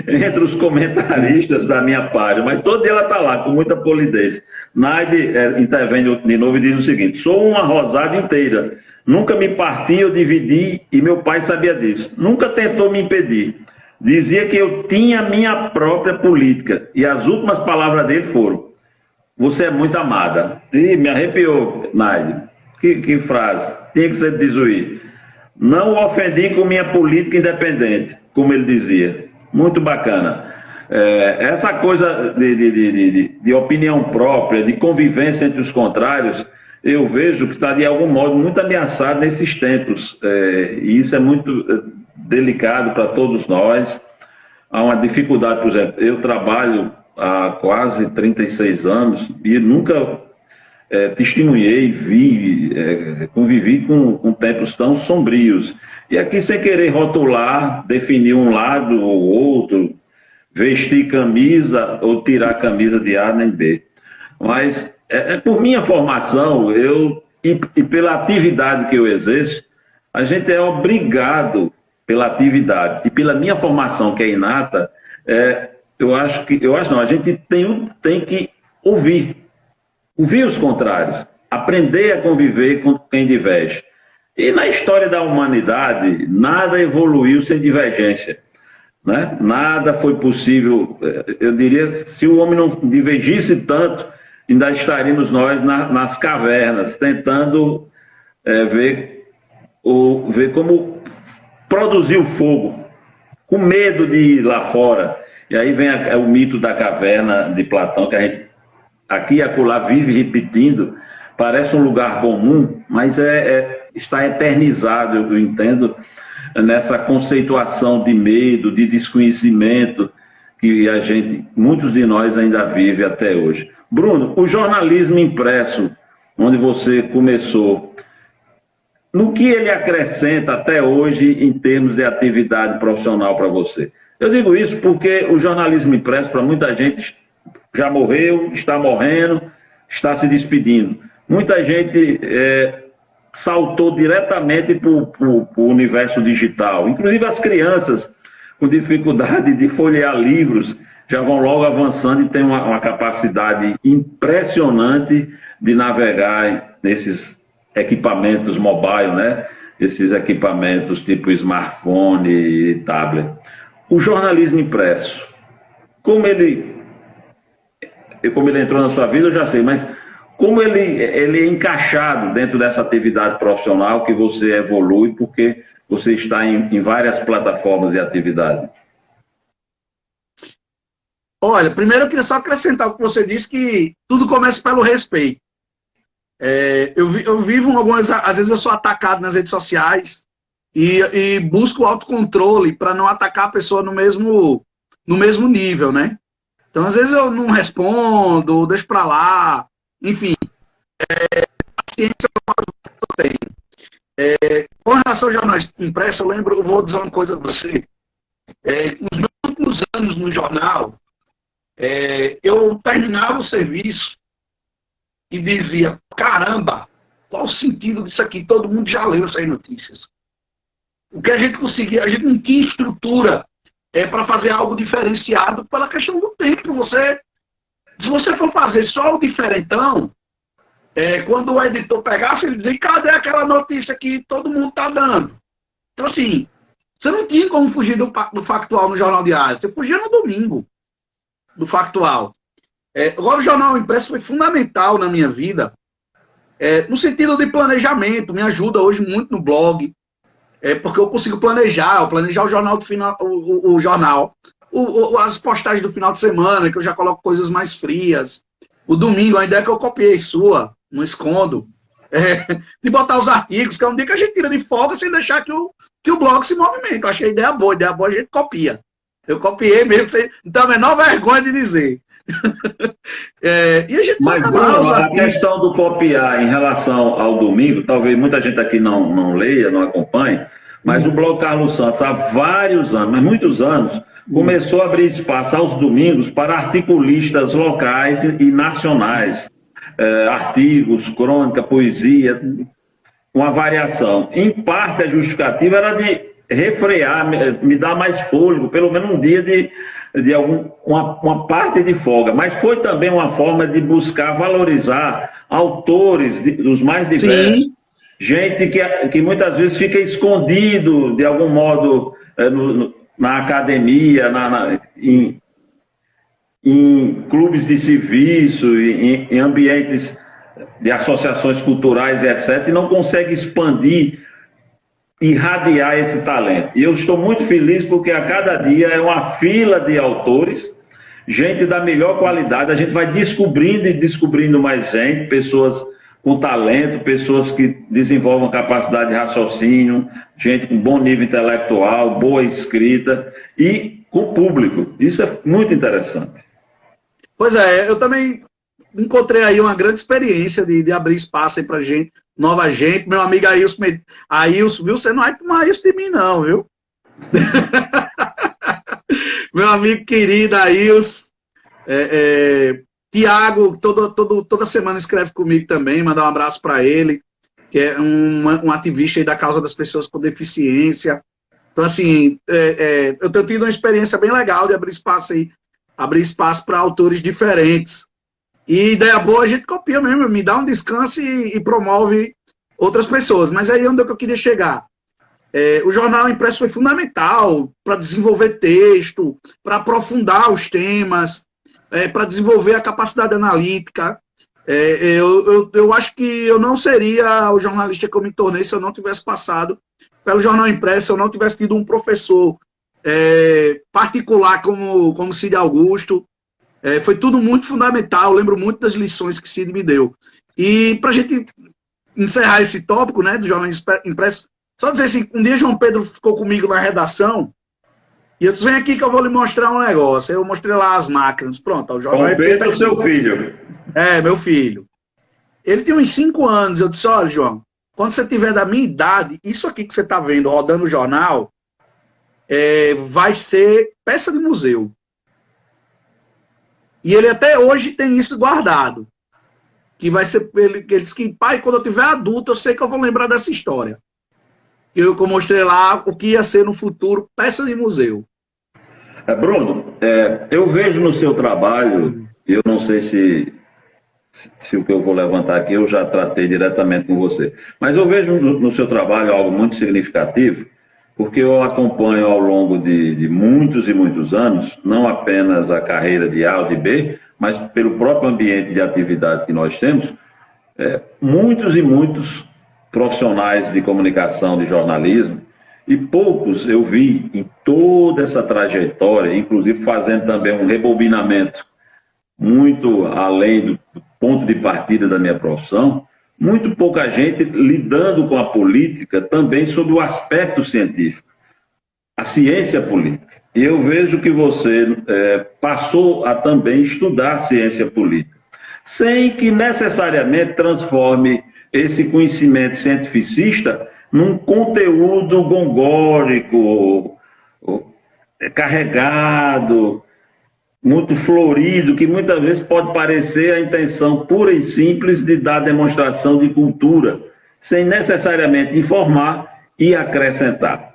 entre os comentaristas da minha página, mas todo dia ela está lá, com muita polidez. Naide intervém de novo e diz o seguinte: sou uma rosada inteira, nunca me parti ou dividi e meu pai sabia disso, nunca tentou me impedir. Dizia que eu tinha minha própria política. E as últimas palavras dele foram: você é muito amada. E me arrepiou, Naide. Que frase. Tinha que ser de Zui. Não o ofendi com minha política independente, como ele dizia. Muito bacana. Essa coisa de opinião própria, de convivência entre os contrários, eu vejo que está, de algum modo, muito ameaçado nesses tempos. E isso é muito delicado para todos nós. Há uma dificuldade, por exemplo, eu trabalho há quase 36 anos e nunca testemunhei, convivi com tempos tão sombrios. E aqui, sem querer rotular, definir um lado ou outro, vestir camisa ou tirar camisa de A nem B. Mas, por minha formação, e pela atividade que eu exerço, a gente é obrigado, pela atividade e pela minha formação, que é inata, a gente tem que ouvir os contrários, aprender a conviver com quem diverge. E na história da humanidade, nada evoluiu sem divergência, né? Nada foi possível, eu diria, se o homem não divergisse tanto, ainda estaríamos nós nas cavernas, tentando ver como produzir o fogo, com medo de ir lá fora. E aí vem o mito da caverna de Platão, que a gente aqui e acolá vive repetindo. Parece um lugar comum, mas está eternizado, eu entendo, nessa conceituação de medo, de desconhecimento, que muitos de nós ainda vive até hoje. Bruno, o jornalismo impresso, onde você começou, no que ele acrescenta até hoje em termos de atividade profissional para você? Eu digo isso porque o jornalismo impresso, para muita gente, já morreu, está morrendo, está se despedindo. Muita gente saltou diretamente para o universo digital. Inclusive as crianças com dificuldade de folhear livros já vão logo avançando e têm uma capacidade impressionante de navegar nesses equipamentos mobile, né? Esses equipamentos tipo smartphone e tablet. O jornalismo impresso, como ele entrou na sua vida, eu já sei, mas como ele é encaixado dentro dessa atividade profissional que você evolui, porque você está em várias plataformas de atividade? Olha, primeiro eu queria só acrescentar o que você disse, que tudo começa pelo respeito. Eu vivo às vezes eu sou atacado nas redes sociais e busco o autocontrole para não atacar a pessoa no mesmo nível, né? Então, às vezes eu não respondo, deixo para lá, enfim, paciência eu tenho. Com relação ao jornal impresso, eu vou dizer uma coisa a você. Nos meus últimos anos no jornal, eu terminava o serviço e dizia: caramba, qual o sentido disso aqui? Todo mundo já leu essas notícias. O que a gente conseguia, a gente não tinha estrutura para fazer algo diferenciado pela questão do tempo. Se você for fazer só o diferentão, quando o editor pegasse, ele dizia: cadê aquela notícia que todo mundo está dando? Então, assim, você não tinha como fugir do factual no Jornal Diário. Você fugia no domingo do factual. Agora, o jornal impresso foi fundamental na minha vida, no sentido de planejamento. Me ajuda hoje muito no blog, porque eu consigo planejar o jornal do final, as postagens do final de semana, que eu já coloco coisas mais frias. O domingo, a ideia é que eu copiei sua, não escondo. De botar os artigos, que é um dia que a gente tira de folga sem deixar que o blog se movimente. Eu achei a ideia boa a gente copia. Eu copiei mesmo, sem não tem a menor vergonha de dizer. E a gente Mas, Bruno, a questão do copiar em relação ao domingo, talvez muita gente aqui não leia, não acompanhe, mas o Blog Carlos Santos, há vários anos, mas muitos anos, começou a abrir espaço aos domingos para articulistas locais e nacionais, artigos, crônica, poesia, uma variação. Em parte, a justificativa era de refrear, me dar mais fôlego, pelo menos um dia de uma parte de folga, mas foi também uma forma de buscar valorizar autores dos mais diversos. Sim. Gente que muitas vezes fica escondido, de algum modo, na academia, em clubes de serviço, em ambientes de associações culturais, etc., e não consegue expandir, irradiar esse talento. E eu estou muito feliz porque a cada dia é uma fila de autores, gente da melhor qualidade, a gente vai descobrindo e descobrindo mais gente, pessoas com talento, pessoas que desenvolvam capacidade de raciocínio, gente com bom nível intelectual, boa escrita e com público. Isso é muito interessante. Pois é, eu também encontrei aí uma grande experiência de abrir espaço aí pra gente, nova gente. Meu amigo Ailson, viu? Você não vai tomar isso de mim não, viu? Meu amigo querido Ailson, Tiago, toda semana escreve comigo também, mandar um abraço para ele, que é um ativista aí da causa das pessoas com deficiência. Então, assim, eu tenho tido uma experiência bem legal de abrir espaço para autores diferentes. E ideia boa a gente copia mesmo, me dá um descanso e promove outras pessoas. Mas aí onde é que eu queria chegar? O jornal impresso foi fundamental para desenvolver texto, para aprofundar os temas, para desenvolver a capacidade analítica. Eu acho que eu não seria o jornalista que eu me tornei se eu não tivesse passado pelo jornal impresso, se eu não tivesse tido um professor particular como Cid Augusto. Foi tudo muito fundamental, eu lembro muito das lições que Cid me deu. E para a gente encerrar esse tópico, né, do jornal impresso, só dizer assim, um dia João Pedro ficou comigo na redação, e eu disse, vem aqui que eu vou lhe mostrar um negócio. Aí eu mostrei lá as máquinas. Pronto, o jornal João Pedro, seu filho. Meu filho. Ele tem uns 5 anos. Eu disse, olha, João, quando você tiver da minha idade, isso aqui que você está vendo rodando o jornal, vai ser peça de museu. E ele até hoje tem isso guardado. Que vai ser, ele disse que, pai, quando eu tiver adulto, eu sei que eu vou lembrar dessa história. Eu mostrei lá o que ia ser no futuro, peça de museu. Bruno, eu vejo no seu trabalho, eu não sei se o que eu vou levantar aqui eu já tratei diretamente com você, mas eu vejo no seu trabalho algo muito significativo, porque eu acompanho ao longo de muitos e muitos anos, não apenas a carreira de A ou de B, mas pelo próprio ambiente de atividade que nós temos, muitos e muitos profissionais de comunicação, de jornalismo, e poucos eu vi em toda essa trajetória, inclusive fazendo também um rebobinamento muito além do ponto de partida da minha profissão, muito pouca gente lidando com a política também sob o aspecto científico, a ciência política. E eu vejo que você passou a também estudar a ciência política, sem que necessariamente transforme esse conhecimento cientificista num conteúdo gongórico, carregado, muito florido, que muitas vezes pode parecer a intenção pura e simples de dar demonstração de cultura, sem necessariamente informar e acrescentar.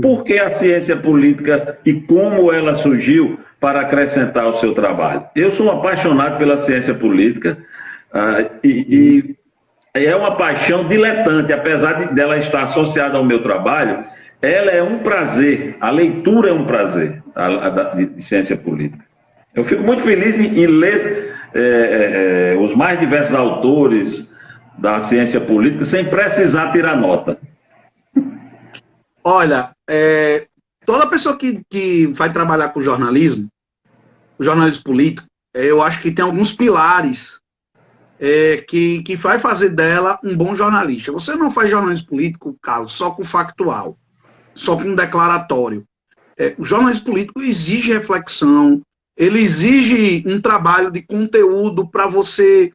Por que a ciência política e como ela surgiu para acrescentar ao seu trabalho? Eu sou um apaixonado pela ciência política e é uma paixão diletante, apesar dela estar associada ao meu trabalho, ela é um prazer, a leitura é um prazer de ciência política. Eu fico muito feliz em ler os mais diversos autores da ciência política sem precisar tirar nota. Olha, toda pessoa que vai trabalhar com jornalismo político, eu acho que tem alguns pilares que vai fazer dela um bom jornalista. Você não faz jornalismo político, Carlos, só com factual, só com declaratório. o jornalismo político exige reflexão, ele exige um trabalho de conteúdo para você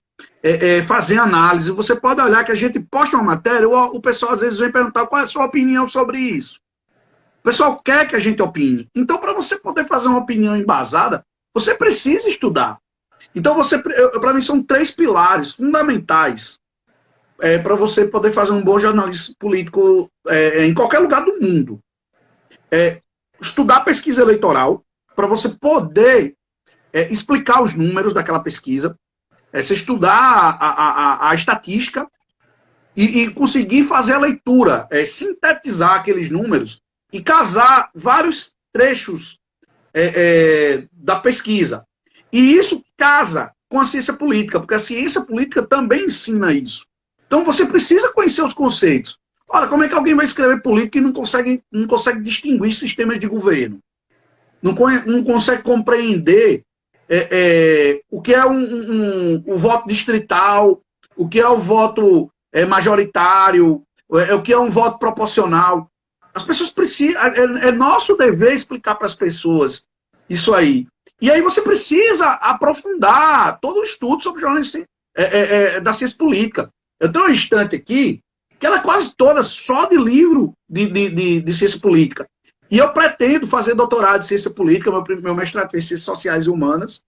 fazer análise. Você pode olhar que a gente posta uma matéria, o pessoal às vezes vem perguntar qual é a sua opinião sobre isso. O pessoal quer que a gente opine. Então, para você poder fazer uma opinião embasada, você precisa estudar. Então, para mim, são 3 pilares fundamentais para você poder fazer um bom jornalismo político em qualquer lugar do mundo. Estudar pesquisa eleitoral, para você poder explicar os números daquela pesquisa, você estudar a estatística e conseguir fazer a leitura, sintetizar aqueles números e casar vários trechos da pesquisa. E isso casa com a ciência política, porque a ciência política também ensina isso. Então você precisa conhecer os conceitos. Ora, como é que alguém vai escrever política e não consegue distinguir sistemas de governo? Não consegue compreender o que é o voto distrital, o que é o voto majoritário, o que é um voto proporcional. As pessoas precisam, é nosso dever explicar para as pessoas isso aí. E aí você precisa aprofundar todo o estudo sobre jornalismo da ciência política. Eu tenho uma estante aqui, que ela é quase toda só de livro de ciência política. E eu pretendo fazer doutorado em ciência política, meu mestrado em ciências sociais e humanas,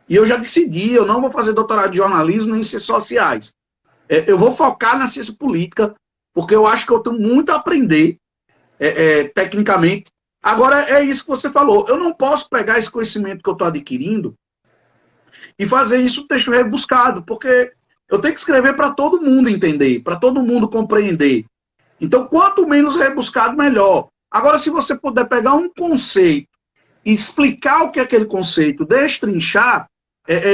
e eu já decidi, eu não vou fazer doutorado de jornalismo nem em ciências sociais. Eu vou focar na ciência política, porque eu acho que eu tenho muito a aprender tecnicamente. Agora, é isso que você falou. Eu não posso pegar esse conhecimento que eu estou adquirindo e fazer isso texto rebuscado, porque eu tenho que escrever para todo mundo entender, para todo mundo compreender. Então, quanto menos rebuscado, melhor. Agora, se você puder pegar um conceito e explicar o que é aquele conceito, destrinchar,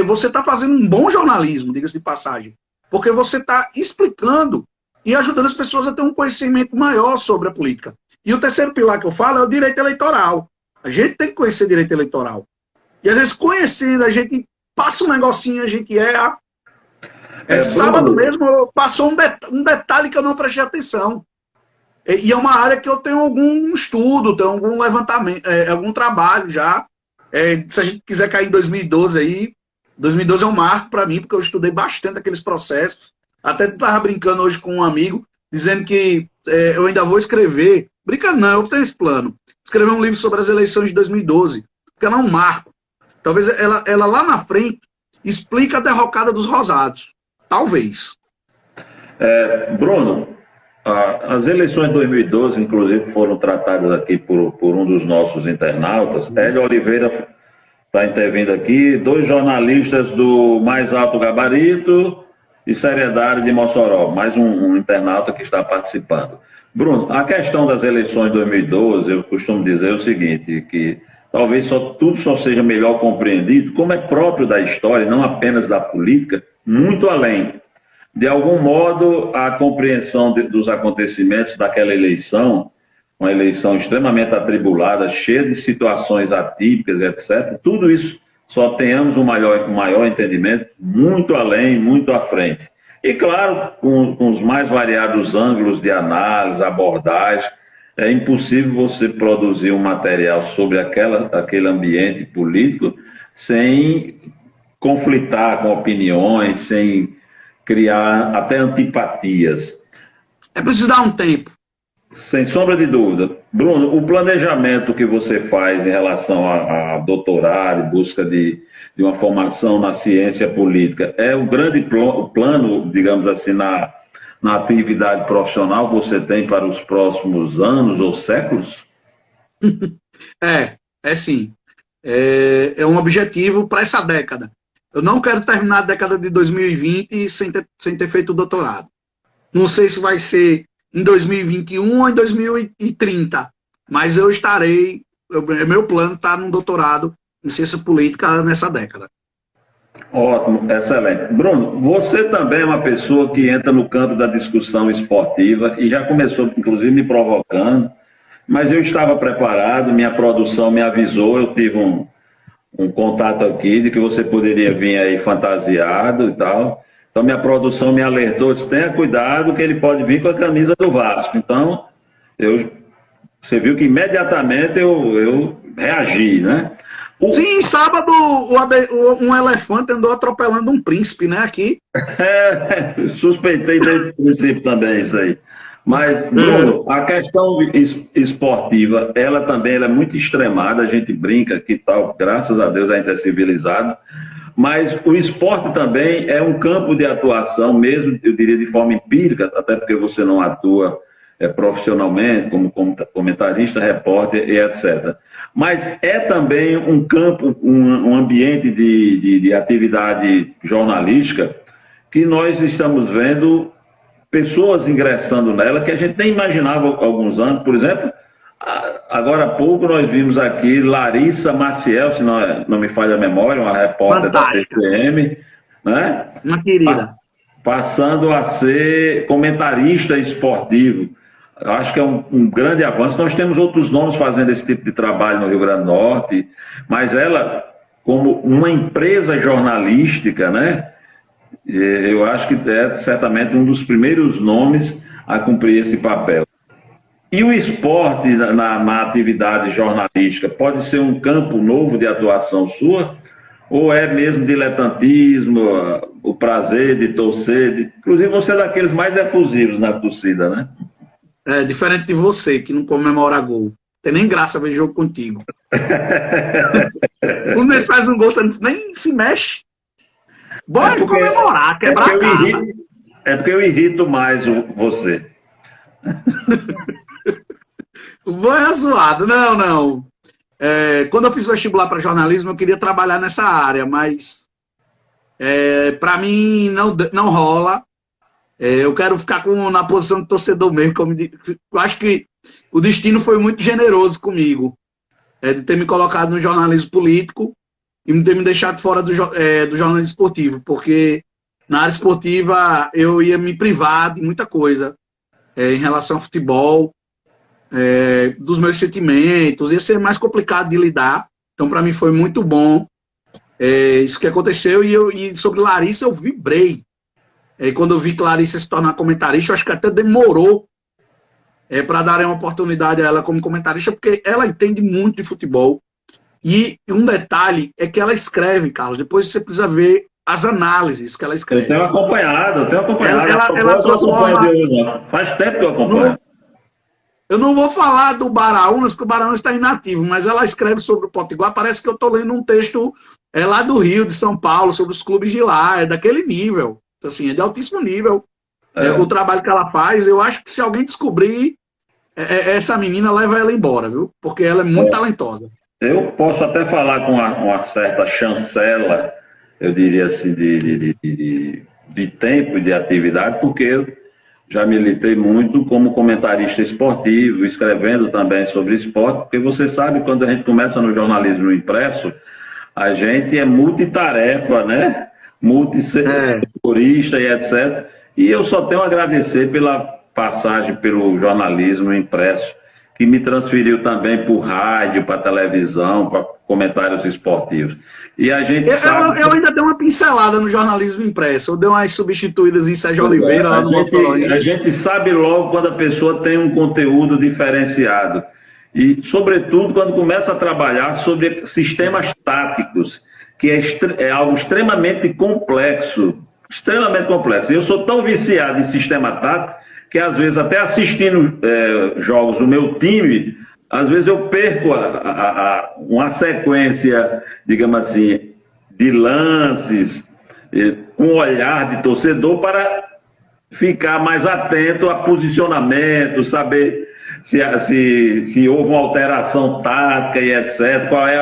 você está fazendo um bom jornalismo, diga-se de passagem. Porque você está explicando e ajudando as pessoas a ter um conhecimento maior sobre a política. E o terceiro pilar que eu falo é o direito eleitoral. A gente tem que conhecer direito eleitoral. E às vezes conhecendo, a gente passa um negocinho, a gente erra. Sábado mesmo passou um detalhe que eu não prestei atenção. E é uma área que eu tenho algum estudo, tenho algum levantamento, algum trabalho já. Se a gente quiser cair em 2012 aí, 2012 é um marco para mim, porque eu estudei bastante aqueles processos. Até estava brincando hoje com um amigo, dizendo que eu ainda vou escrever. Brincando não, eu tenho esse plano. Escrever um livro sobre as eleições de 2012, porque ela é um marco. Talvez ela lá na frente explique a derrocada dos rosados. Talvez. Bruno, as eleições de 2012, inclusive, foram tratadas aqui por um dos nossos internautas. Hélio Oliveira está intervindo aqui, 2 jornalistas do mais alto gabarito e seriedade de Mossoró, mais um internauta que está participando. Bruno, a questão das eleições de 2012, eu costumo dizer o seguinte, que talvez tudo só seja melhor compreendido, como é próprio da história, não apenas da política, muito além. De algum modo, a compreensão dos acontecimentos daquela eleição, uma eleição extremamente atribulada, cheia de situações atípicas, etc., tudo isso só tenhamos um maior entendimento muito além, muito à frente. E, claro, com os mais variados ângulos de análise, abordagem, é impossível você produzir um material sobre aquele ambiente político sem conflitar com opiniões, sem criar até antipatias. É preciso dar um tempo. Sem sombra de dúvida. Bruno, o planejamento que você faz em relação a doutorado, busca de uma formação na ciência política, é o grande plano, digamos assim, na atividade profissional que você tem para os próximos anos ou séculos? Sim. É um objetivo para essa década. Eu não quero terminar a década de 2020 sem ter feito o doutorado. Não sei se vai ser em 2021 ou em 2030, mas eu estarei, meu plano está num doutorado em ciência política nessa década. Ótimo, excelente. Bruno, você também é uma pessoa que entra no campo da discussão esportiva e já começou, inclusive, me provocando, mas eu estava preparado, minha produção me avisou, eu tive um contato aqui de que você poderia vir aí fantasiado e tal. Então, minha produção me alertou, disse, tenha cuidado que ele pode vir com a camisa do Vasco. Então, eu Você viu que imediatamente eu reagi, né? Sim, sábado um elefante andou atropelando um príncipe, né, aqui. Suspeitei desde o princípio também isso aí. Mas, Bruno, a questão esportiva, ela é muito extremada, a gente brinca que tal, graças a Deus a gente é civilizado, mas o esporte também é um campo de atuação, mesmo, eu diria, de forma empírica, até porque você não atua profissionalmente, como comentarista, repórter e etc. Mas é também um campo, um ambiente de atividade jornalística que nós estamos vendo pessoas ingressando nela que a gente nem imaginava há alguns anos. Por exemplo, agora há pouco nós vimos aqui Larissa Maciel, se não me falha a memória, uma repórter Fantástica. da TCM, né? Uma querida. Passando a ser comentarista esportivo. Eu acho que é um grande avanço. Nós temos outros nomes fazendo esse tipo de trabalho no Rio Grande do Norte, mas ela, como uma empresa jornalística, né? Eu acho que é certamente um dos primeiros nomes a cumprir esse papel. E o esporte na atividade jornalística pode ser um campo novo de atuação sua? Ou é mesmo diletantismo, o prazer de torcer? Inclusive você é daqueles mais efusivos na torcida, né? É, diferente de você, que não comemora gol. Tem nem graça ver jogo contigo. Quando eles fazem um gol, você nem se mexe. Bora comemorar, quebrar a casa. É porque eu irrito mais você. Vai zoado. Não. Quando eu fiz vestibular para jornalismo, eu queria trabalhar nessa área, mas para mim não rola. Eu quero ficar na posição de torcedor mesmo. Eu acho que o destino foi muito generoso comigo, de ter me colocado no jornalismo político e não ter me deixado fora do jornalismo esportivo, porque na área esportiva eu ia me privar de muita coisa em relação ao futebol, dos meus sentimentos, ia ser mais complicado de lidar. Então, para mim, foi muito bom isso que aconteceu. E sobre Larissa, eu vibrei. E quando eu vi que Larissa se tornar comentarista, eu acho que até demorou para darem uma oportunidade a ela como comentarista, porque ela entende muito de futebol. E um detalhe é que ela escreve, Carlos, depois você precisa ver as análises que ela escreve. Eu tenho acompanhado. Ela transforma... Faz tempo que eu acompanho. Eu não vou falar do Baraunas, porque o Baraunas está inativo, mas ela escreve sobre o Potiguar, parece que eu estou lendo um texto lá do Rio, de São Paulo, sobre os clubes de lá, é daquele nível. Então, assim, é de altíssimo nível. O trabalho que ela faz, eu acho que se alguém descobrir, essa menina leva ela embora, viu? Porque ela é muito talentosa. Eu posso até falar com uma certa chancela, eu diria assim, de tempo e de atividade, porque eu já militei muito como comentarista esportivo, escrevendo também sobre esporte, porque você sabe, quando a gente começa no jornalismo impresso, a gente é multitarefa, né? Multissetorista e etc. E eu só tenho a agradecer pela passagem pelo jornalismo impresso, que me transferiu também para o rádio, para a televisão, para comentários esportivos. E a gente eu ainda dei uma pincelada no jornalismo impresso. Eu dei umas substituídas em Sérgio Oliveira, lá no A gente sabe logo quando a pessoa tem um conteúdo diferenciado. E, sobretudo, quando começa a trabalhar sobre sistemas táticos, que é algo extremamente complexo. Extremamente complexo. Eu sou tão viciado em sistema tático que, às vezes, até assistindo jogos do meu time, às vezes eu perco uma sequência, digamos assim, de lances, um olhar de torcedor para ficar mais atento a posicionamento, saber se houve uma alteração tática e etc., qual é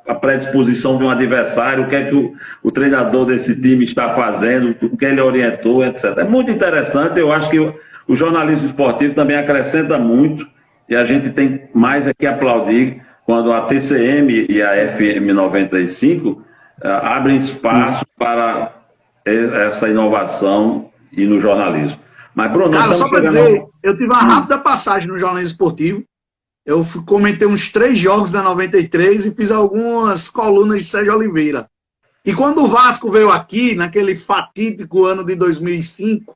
a predisposição de um adversário, o que é que o treinador desse time está fazendo, o que ele orientou, etc. É muito interessante, eu acho que o jornalismo esportivo também acrescenta muito, e a gente tem mais aqui a aplaudir quando a TCM e a FM 95 abrem espaço para essa inovação e no jornalismo. Mas, Bruno, cara, só para dizer, eu tive uma rápida passagem no jornalismo esportivo. Eu comentei uns 3 jogos da 93 e fiz algumas colunas de Sérgio Oliveira. E quando o Vasco veio aqui, naquele fatídico ano de 2005,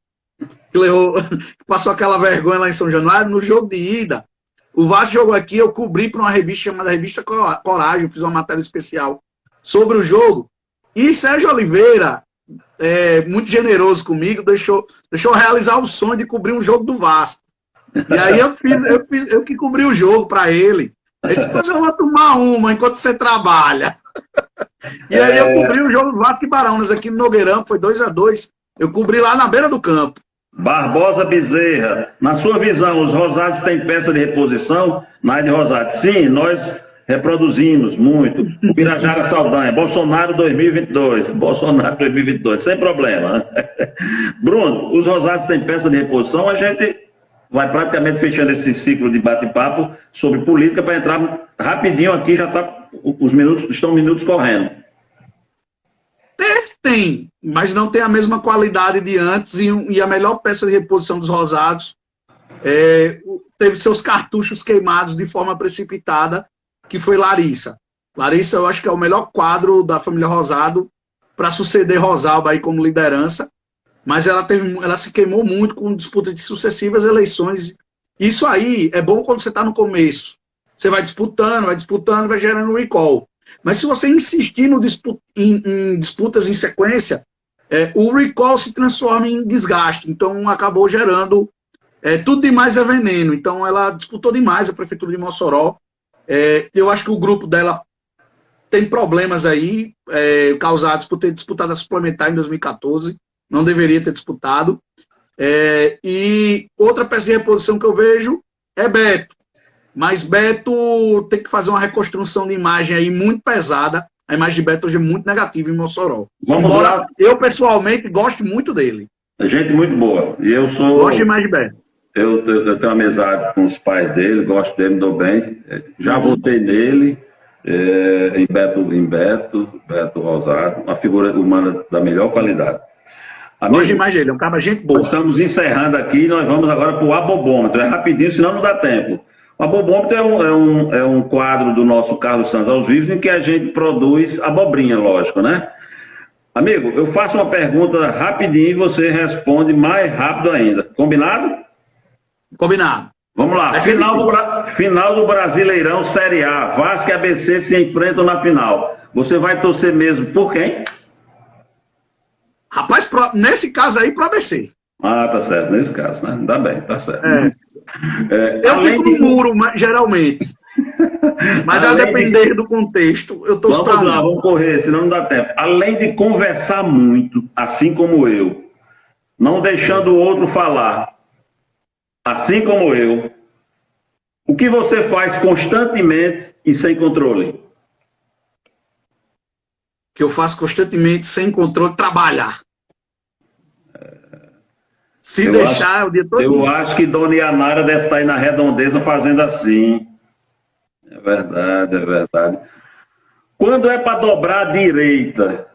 que passou aquela vergonha lá em São Januário, no jogo de ida, O Vasco jogou aqui, eu cobri para uma revista chamada Revista Coragem, fiz uma matéria especial sobre o jogo. E Sérgio Oliveira, muito generoso comigo, deixou eu realizar o sonho de cobrir um jogo do Vasco. E aí eu que cobri o jogo para ele. Aí depois eu vou tomar uma enquanto você trabalha. E aí eu cobri o jogo do Vasco e Barões aqui no Nogueirão, foi 2-2. Eu cobri lá na beira do campo. Barbosa Bezerra, na sua visão, os Rosados têm peça de reposição na área de Rosados? Sim, nós reproduzimos muito. Pirajara Saldanha, Bolsonaro 2022, Bolsonaro 2022, sem problema. Bruno, os Rosados têm peça de reposição, a gente vai praticamente fechando esse ciclo de bate-papo sobre política para entrar rapidinho aqui, já tá, estão minutos correndo. Tem, mas não tem a mesma qualidade de antes e a melhor peça de reposição dos Rosados teve seus cartuchos queimados de forma precipitada, que foi Larissa. Larissa, eu acho que é o melhor quadro da família Rosado para suceder Rosalba aí como liderança, mas ela se queimou muito com disputa de sucessivas eleições. Isso aí é bom quando você está no começo. Você vai disputando, vai gerando recall. Mas se você insistir em disputas em sequência, o recall se transforma em desgaste. Então, acabou gerando... tudo demais é veneno. Então, ela disputou demais a Prefeitura de Mossoró. Eu acho que o grupo dela tem problemas aí, causados por ter disputado a suplementar em 2014. Não deveria ter disputado. E outra peça de reposição que eu vejo é Beto. Mas Beto tem que fazer uma reconstrução de imagem aí muito pesada. A imagem de Beto hoje é muito negativa em Mossoró. Embora eu, pessoalmente, gosto muito dele. Gente muito boa. E eu sou... Gosto demais de Beto. Eu tenho amizade com os pais dele, gosto dele, me dou bem. Já votei nele, em Beto Rosado, uma figura humana da melhor qualidade. Gosto demais dele, é um cara gente boa. Estamos encerrando aqui, nós vamos agora para o abobômetro. É rapidinho, senão não dá tempo. O abobômetro é um quadro do nosso Carlos Santos aos Vivos, em que a gente produz abobrinha, lógico, né? Amigo, eu faço uma pergunta rapidinho e você responde mais rápido ainda. Combinado? Combinado. Vamos lá. Final do Brasileirão Série A. Vasco e ABC se enfrentam na final. Você vai torcer mesmo por quem? Rapaz, nesse caso aí, pro ABC. Ah, tá certo. Nesse caso, né? Dá bem, tá certo. Eu fico no muro, geralmente. Mas a depender do contexto, eu torço pra Vamos lá, vamos correr, senão não dá tempo. Além de conversar muito, assim como eu, não deixando o outro falar, assim como eu, o que você faz constantemente e sem controle? Que eu faço constantemente, sem controle, trabalhar. Se deixar, o dia todo. Eu acho que Dona Yanara deve estar aí na redondeza fazendo assim. É verdade, é verdade. Quando é para dobrar a direita,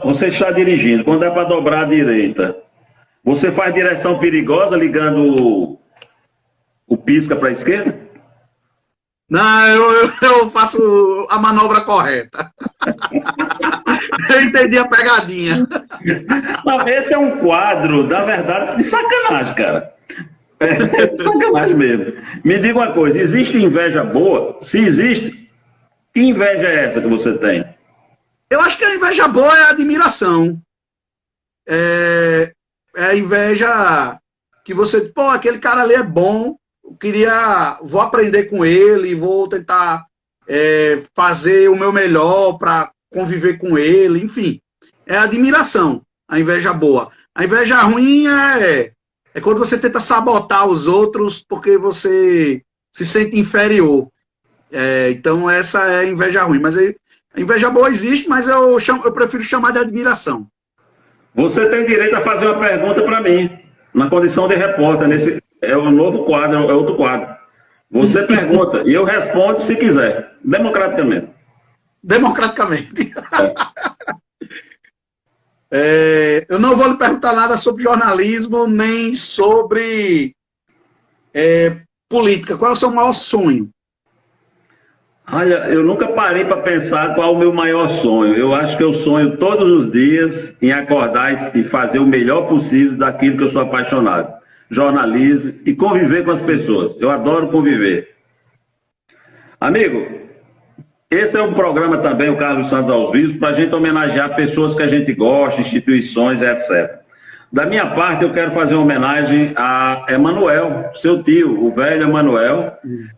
você está dirigindo, quando é para dobrar a direita, você faz direção perigosa ligando o pisca para a esquerda? Não, eu faço a manobra correta. Eu entendi a pegadinha. Não, esse é um quadro, na verdade, de sacanagem, cara. De sacanagem mesmo. Me diga uma coisa, existe inveja boa? Se existe, que inveja é essa que você tem? Eu acho que a inveja boa é a admiração. É a inveja que você... Pô, aquele cara ali é bom, vou aprender com ele, vou tentar fazer o meu melhor para conviver com ele, enfim. É a admiração, a inveja boa. A inveja ruim é quando você tenta sabotar os outros porque você se sente inferior. Então essa é a inveja ruim. Mas a inveja boa existe, mas eu prefiro chamar de admiração. Você tem direito a fazer uma pergunta para mim, na condição de repórter. É um novo quadro, é outro quadro. Você pergunta e eu respondo se quiser, democraticamente. Democraticamente. Eu não vou lhe perguntar nada sobre jornalismo, nem sobre política. Qual é o seu maior sonho? Olha, eu nunca parei para pensar qual é o meu maior sonho. Eu acho que eu sonho todos os dias em acordar e fazer o melhor possível daquilo que eu sou apaixonado. jornalismo e conviver com as pessoas. Eu adoro conviver. Amigo, esse é um programa também, o Carlos Santos aos Vivos, para a gente homenagear pessoas que a gente gosta, instituições, etc. Da minha parte, eu quero fazer uma homenagem a Emanuel, seu tio, o velho Emanuel.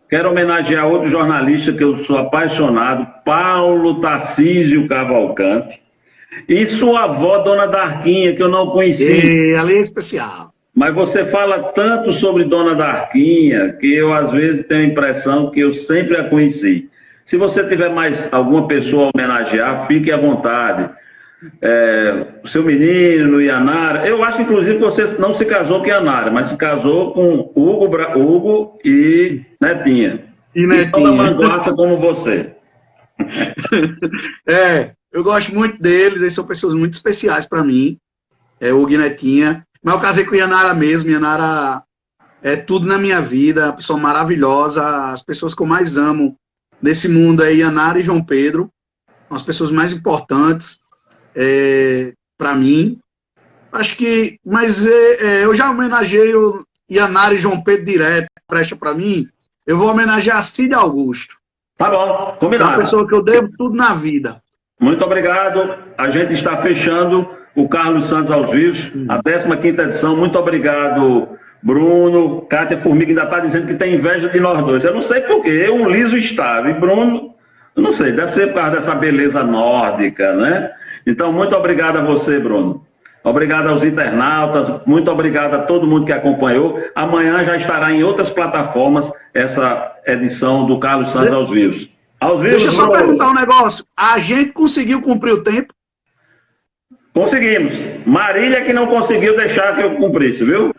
Quero homenagear outro jornalista que eu sou apaixonado, Paulo Tarcísio Cavalcante. E sua avó, Dona Darquinha, que eu não conheci. E ali é especial. Mas você fala tanto sobre Dona Darquinha, que eu às vezes tenho a impressão que eu sempre a conheci. Se você tiver mais alguma pessoa a homenagear, fique à vontade. O seu menino, Yanara. Eu acho, inclusive, que você não se casou com Yanara, mas se casou com Hugo e Netinha. E Netinha. Toda manguaça como você. Eu gosto muito deles, eles são pessoas muito especiais para mim. Hugo e Netinha. Mas eu casei com Yanara mesmo. Yanara é tudo na minha vida, uma pessoa maravilhosa. As pessoas que eu mais amo nesse mundo é Yanara e João Pedro. São as pessoas mais importantes para mim. Acho que... Mas eu já homenageei o Yanara e João Pedro direto, presta para mim. Eu vou homenagear a Cid Augusto. Tá bom, combinado. É uma pessoa que eu devo tudo na vida. Muito obrigado. A gente está fechando o Carlos Santos aos Vivos, a 15ª edição. Muito obrigado, Bruno. Cátia Formiga ainda está dizendo que tem inveja de nós dois. Eu não sei porquê, um liso estável. E Bruno, eu não sei, deve ser por causa dessa beleza nórdica, né? Então, muito obrigado a você, Bruno. Obrigado aos internautas, muito obrigado a todo mundo que acompanhou. Amanhã já estará em outras plataformas essa edição do Carlos Santos aos Vivos. Deixa eu só perguntar um negócio. A gente conseguiu cumprir o tempo? Conseguimos. Marília que não conseguiu deixar que eu cumprisse, viu?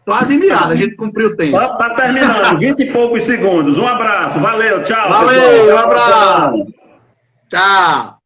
Tô admirado, a gente cumpriu o tempo. Tá terminando, 20 e poucos segundos. Um abraço, valeu, tchau. Valeu, pessoal. um abraço. Tchau.